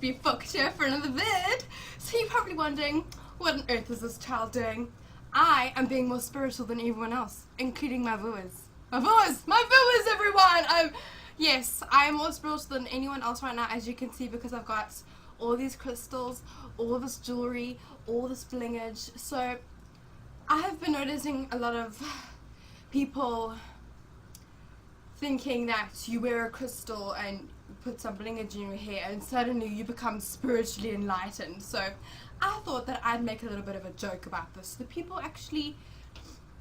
be fucked here for another vid. So you're probably wondering, what on earth is this child doing? I am being more spiritual than everyone else, including my viewers. My viewers, everyone! Yes, I am more spiritual than anyone else right now, as you can see, because I've got all these crystals, all this jewelry, all this blingage. So I have been noticing a lot of people thinking that you wear a crystal and put some blingage in your hair and suddenly you become spiritually enlightened. So I thought that I'd make a little bit of a joke about this, so that people actually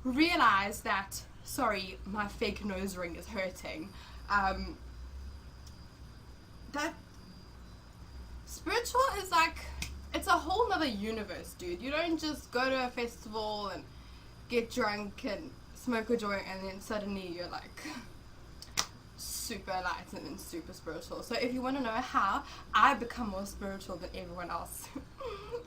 realize that, sorry, my fake nose ring is hurting, that spiritual is like, it's a whole nother universe, dude. You don't just go to a festival and get drunk and smoke a joint and then suddenly you're like super enlightened and super spiritual. So if you want to know how I become more spiritual than everyone else,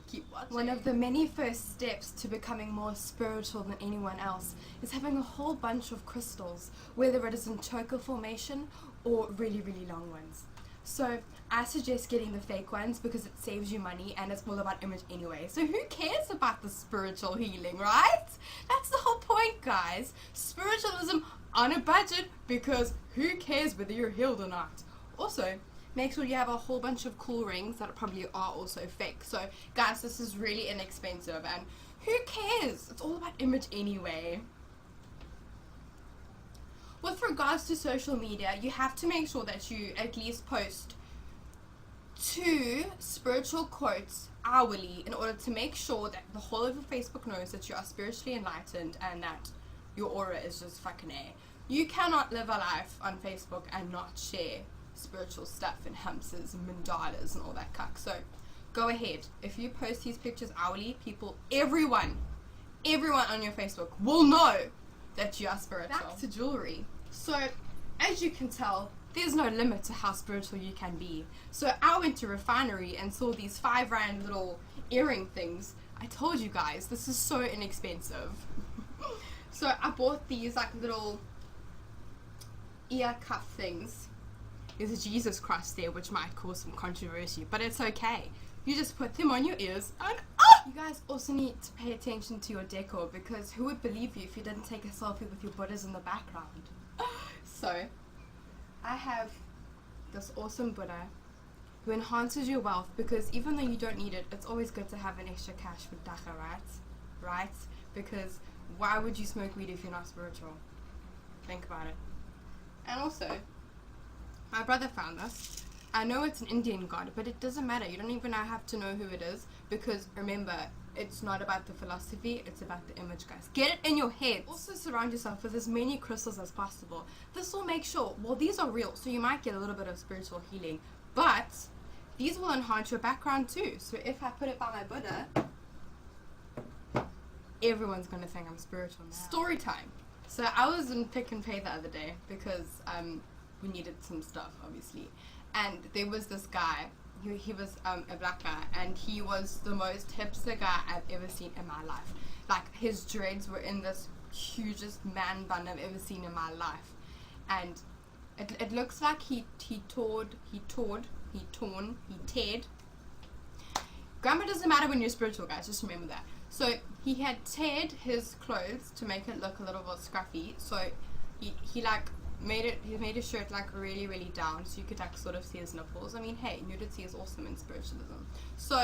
keep watching. One of the many first steps to becoming more spiritual than anyone else is having a whole bunch of crystals, whether it is in choker formation or really, really long ones. So I suggest getting the fake ones because it saves you money and it's all about image anyway. So who cares about the spiritual healing, right? That's the whole point, guys. Spiritualism on a budget, because who cares whether you're healed or not? Also, make sure you have a whole bunch of cool rings that probably are also fake. So guys, this is really inexpensive and who cares? It's all about image anyway. With regards to social media, you have to make sure that you at least post 2 spiritual quotes hourly in order to make sure that the whole of your Facebook knows that you are spiritually enlightened and that your aura is just fucking air. You cannot live a life on Facebook and not share spiritual stuff and hamsters and mandalas and all that cuck. So go ahead. If you post these pictures hourly, everyone on your Facebook will know that you are spiritual. Back to jewelry. So as you can tell, there's no limit to how spiritual you can be. So I went to Refinery and saw these 5 rand little earring things. I told you guys, this is so inexpensive. So I bought these like little ear cuff things. There's a Jesus Christ there, which might cause some controversy, but it's okay. You just put them on your ears and you guys also need to pay attention to your decor, because who would believe you if you didn't take a selfie with your Buddhas in the background? So I have this awesome Buddha who enhances your wealth, because even though you don't need it, it's always good to have an extra cash for dacha, right? Because why would you smoke weed if you're not spiritual? Think about it. And also, my brother found this. I know it's an Indian god, but it doesn't matter. You don't even have to know who it is, because remember, it's not about the philosophy, it's about the image, guys. Get it in your head. Also surround yourself with as many crystals as possible. This will make sure, well, these are real, so you might get a little bit of spiritual healing, but these will enhance your background too. So if I put it by my Buddha, everyone's gonna think I'm spiritual now. Story time. So I was in Pick n Pay the other day because we needed some stuff, obviously, and there was this guy. He was a black guy, and he was the most hipster guy I've ever seen in my life. Like, his dreads were in this hugest man bun I've ever seen in my life, and it looks like he teared. Grammar doesn't matter when you're spiritual, guys, just remember that. So he had teared his clothes to make it look a little bit scruffy, so he like made his shirt like really, really down, so you could like sort of see his nipples. I mean, hey, nudity is awesome in spiritualism. So,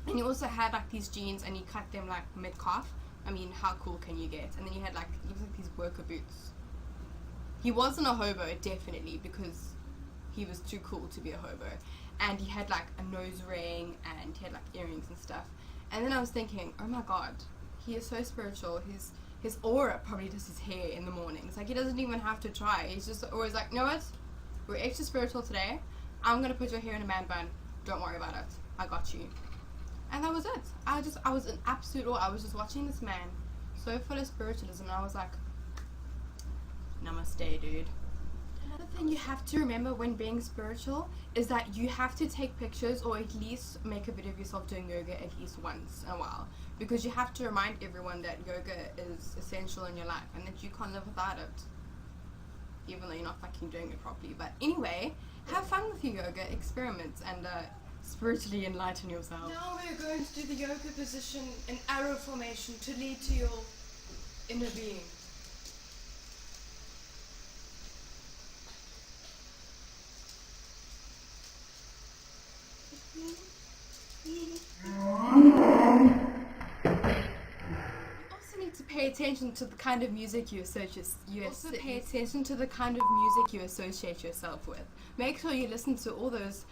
and he also had like these jeans, and he cut them like mid-calf. I mean, how cool can you get? And then he had like these worker boots. He wasn't a hobo, definitely, because he was too cool to be a hobo. And he had like a nose ring, and he had like earrings and stuff. And then I was thinking, oh my god, he is so spiritual. His aura probably does his hair in the mornings. Like, he doesn't even have to try. He's just always like, you know what? We're extra spiritual today. I'm gonna put your hair in a man bun. Don't worry about it. I got you. And that was it. I was in absolute awe. I was just watching this man, so full of spiritualism, and I was like, namaste, dude. Another thing you have to remember when being spiritual is that you have to take pictures, or at least make a video of yourself doing yoga at least once in a while, because you have to remind everyone that yoga is essential in your life and that you can't live without it, even though you're not fucking doing it properly. But anyway, have fun with your yoga, experiments, and spiritually enlighten yourself. Now we're going to do the yoga position in arrow formation to lead to your inner being. Pay attention to the kind of music you associate yourself with. Make sure you listen to all those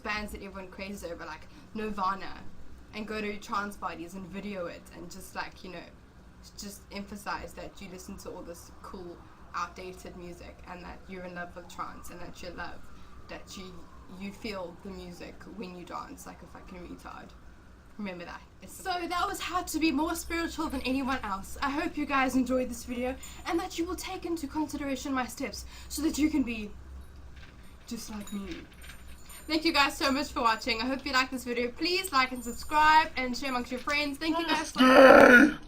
bands that everyone crazes over, like Nirvana, and go to trance parties and video it, and just like, you know, just emphasize that you listen to all this cool outdated music, and that you're in love with trance, and that you love that you feel the music when you dance like a fucking retard. Remember that. So that was how to be more spiritual than anyone else. I hope you guys enjoyed this video and that you will take into consideration my steps so that you can be just like me. Thank you guys so much for watching. I hope you liked this video. Please like and subscribe and share amongst your friends. Thank you guys so much.